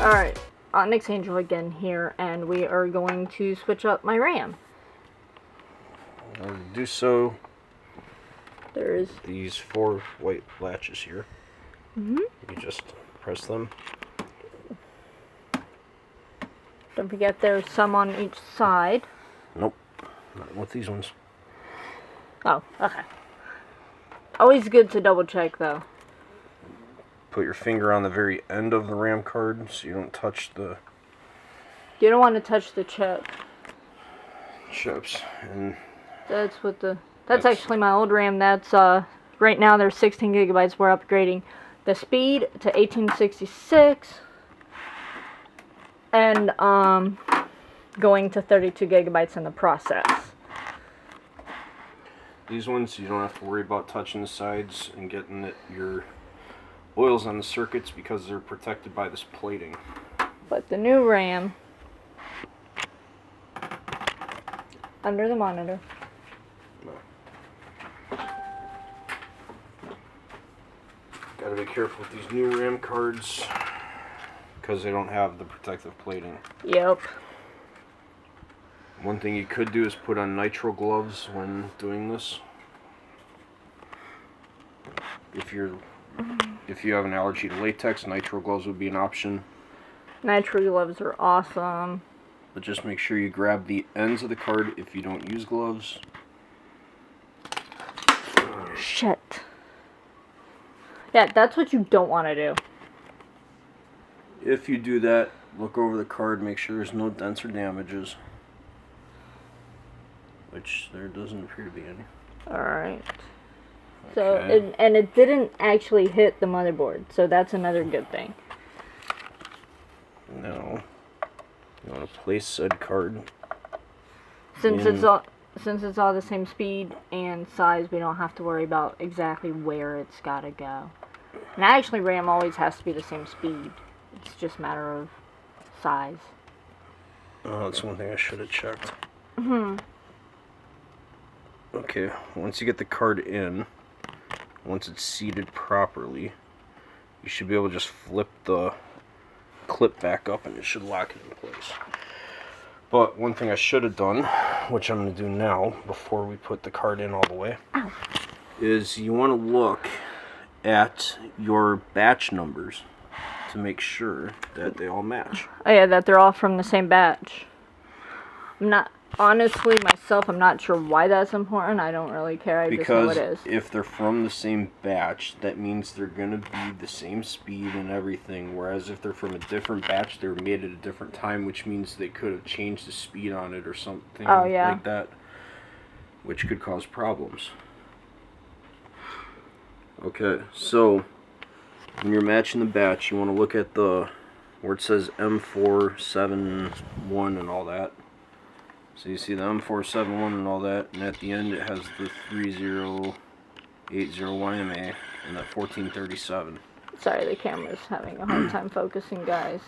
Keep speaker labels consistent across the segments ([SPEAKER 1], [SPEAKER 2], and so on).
[SPEAKER 1] Alright, Onyxangel again here, and we are going to switch up my RAM.
[SPEAKER 2] To do so,
[SPEAKER 1] there's
[SPEAKER 2] these 4 white latches here.
[SPEAKER 1] You
[SPEAKER 2] just press them.
[SPEAKER 1] Don't forget there's some on each side.
[SPEAKER 2] Nope, not with these ones.
[SPEAKER 1] Oh, okay. Always good to double check though.
[SPEAKER 2] Put your finger on the very end of the RAM card so you don't touch the...
[SPEAKER 1] You don't want to touch the chip.
[SPEAKER 2] chips. And
[SPEAKER 1] that's what the... That's actually my old RAM. That's, right now there's 16 gigabytes. We're upgrading the speed to 1866. And, going to 32 gigabytes in the process.
[SPEAKER 2] These ones, you don't have to worry about touching the sides and getting your oils on the circuits because they're protected by this plating.
[SPEAKER 1] But the new RAM, under the monitor.
[SPEAKER 2] Gotta be careful with these new RAM cards because they don't have the protective plating.
[SPEAKER 1] Yep.
[SPEAKER 2] One thing you could do is put on nitro gloves when doing this. If you have an allergy to latex, nitro gloves would be an option.
[SPEAKER 1] Nitro gloves are awesome.
[SPEAKER 2] But just make sure you grab the ends of the card if you don't use gloves.
[SPEAKER 1] Shit. Yeah, that's what you don't want to do.
[SPEAKER 2] If you do that, look over the card, make sure there's no dents or damages. Which there doesn't appear to be any.
[SPEAKER 1] Alright.
[SPEAKER 2] Okay.
[SPEAKER 1] So, and it didn't actually hit the motherboard, so that's another good thing.
[SPEAKER 2] Now, you want to place said card.
[SPEAKER 1] Since it's all the same speed and size, we don't have to worry about exactly where it's gotta go. And actually, RAM always has to be the same speed. It's just a matter of size.
[SPEAKER 2] Oh, that's one thing I should have checked. Okay, once you get the card in, once it's seated properly, you should be able to just flip the clip back up and it should lock it in place. But one thing I should have done, which I'm going to do now before we put the card in all the way, is you want to look at your batch numbers to make sure that they all match.
[SPEAKER 1] Oh yeah, that they're all from the same batch. Honestly, myself, I'm not sure why that's important. I don't really care. I just know it is.
[SPEAKER 2] Because if they're from the same batch, that means they're going to be the same speed and everything. Whereas if they're from a different batch, they were made at a different time, which means they could have changed the speed on it or something like that, which could cause problems. Okay, so when you're matching the batch, you want to look at where it says M471 and all that. So you see the M471 and all that, and at the end it has the 3080YMA and that 1437.
[SPEAKER 1] Sorry, the camera's having a hard time focusing, guys.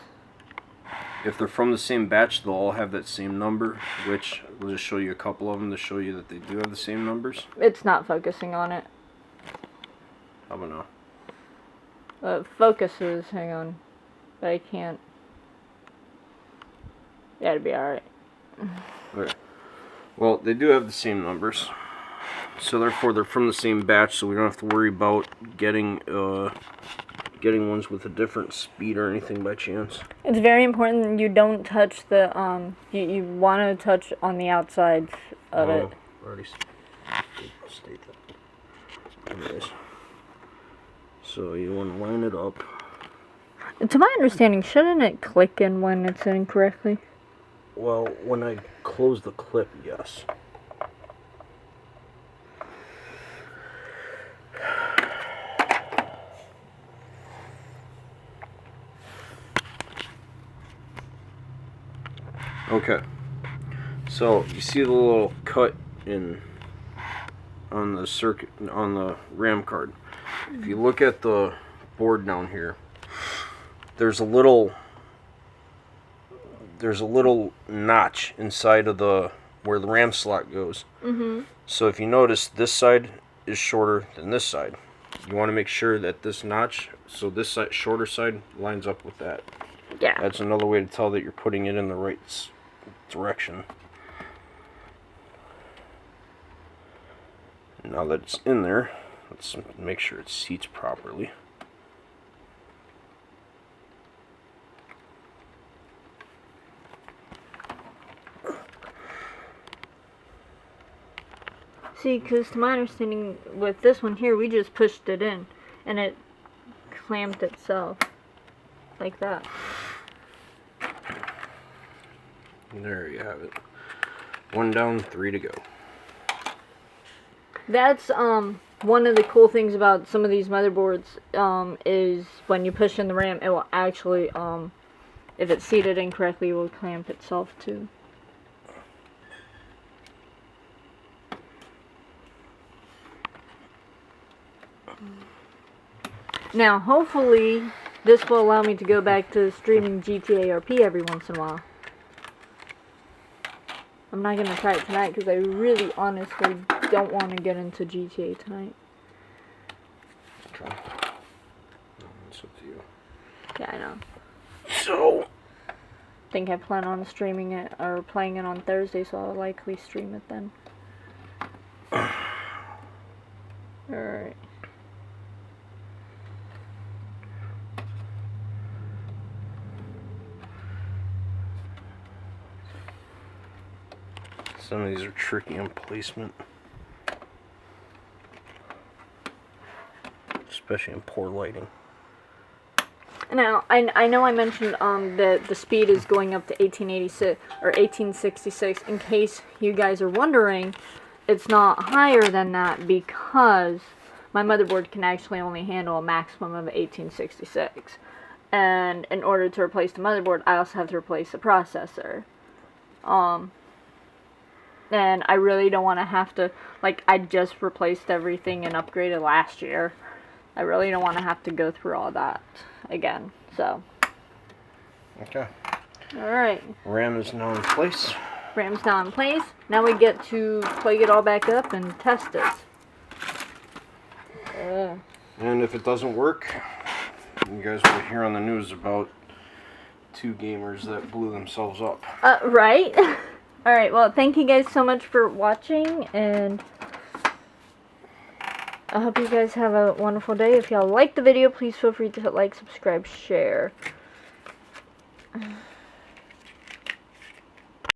[SPEAKER 2] If they're from the same batch, they'll all have that same number, which we'll just show you a couple of them to show you that they do have the same numbers.
[SPEAKER 1] It's not focusing on it.
[SPEAKER 2] How about now?
[SPEAKER 1] It focuses, hang on. But I can't. Yeah, it'll be alright.
[SPEAKER 2] Okay. Well, they do have the same numbers, so therefore they're from the same batch, so we don't have to worry about getting ones with a different speed or anything by chance.
[SPEAKER 1] It's very important that you don't touch the you want to touch on the outside of it.
[SPEAKER 2] I already state that. Anyways, so you want to line it up.
[SPEAKER 1] To my understanding, shouldn't it click in when it's in correctly?
[SPEAKER 2] Well, when I close the clip, yes. Okay. So, you see the little cut on the circuit, on the RAM card. If you look at the board down here, there's a little notch inside of where the RAM slot goes. So if you notice, this side is shorter than this side. You want to make sure that this notch, so this side, shorter side, lines up with that.
[SPEAKER 1] Yeah.
[SPEAKER 2] That's another way to tell that you're putting it in the right direction. Now that it's in there, let's make sure it seats properly.
[SPEAKER 1] See, because to my understanding, with this one here, we just pushed it in, and it clamped itself. Like that.
[SPEAKER 2] There you have it. 1 down, 3 to go.
[SPEAKER 1] That's one of the cool things about some of these motherboards is when you push in the RAM, it will actually if it's seated incorrectly, it will clamp itself too. Now, hopefully, this will allow me to go back to streaming GTA RP every once in a while. I'm not going to try it tonight because I really honestly don't want to get into GTA tonight.
[SPEAKER 2] Okay. It's up to you.
[SPEAKER 1] Yeah, I know.
[SPEAKER 2] So,
[SPEAKER 1] I think I plan on streaming it or playing it on Thursday, so I'll likely stream it then. Alright.
[SPEAKER 2] some of these are tricky in placement. Especially in poor lighting.
[SPEAKER 1] Now, I know I mentioned that the speed is going up to 1886 or 1866. In case you guys are wondering, it's not higher than that because my motherboard can actually only handle a maximum of 1866. And in order to replace the motherboard, I also have to replace the processor. And I really don't want to have to, like, I just replaced everything and upgraded last year. I really don't want to have to go through all that again, so.
[SPEAKER 2] Okay.
[SPEAKER 1] Alright.
[SPEAKER 2] RAM is now in place.
[SPEAKER 1] RAM's now in place. Now we get to plug it all back up and test it.
[SPEAKER 2] And if it doesn't work, you guys will hear on the news about 2 gamers that blew themselves up.
[SPEAKER 1] Right? Alright, well, thank you guys so much for watching, and I hope you guys have a wonderful day. If y'all like the video, please feel free to hit like, subscribe, share.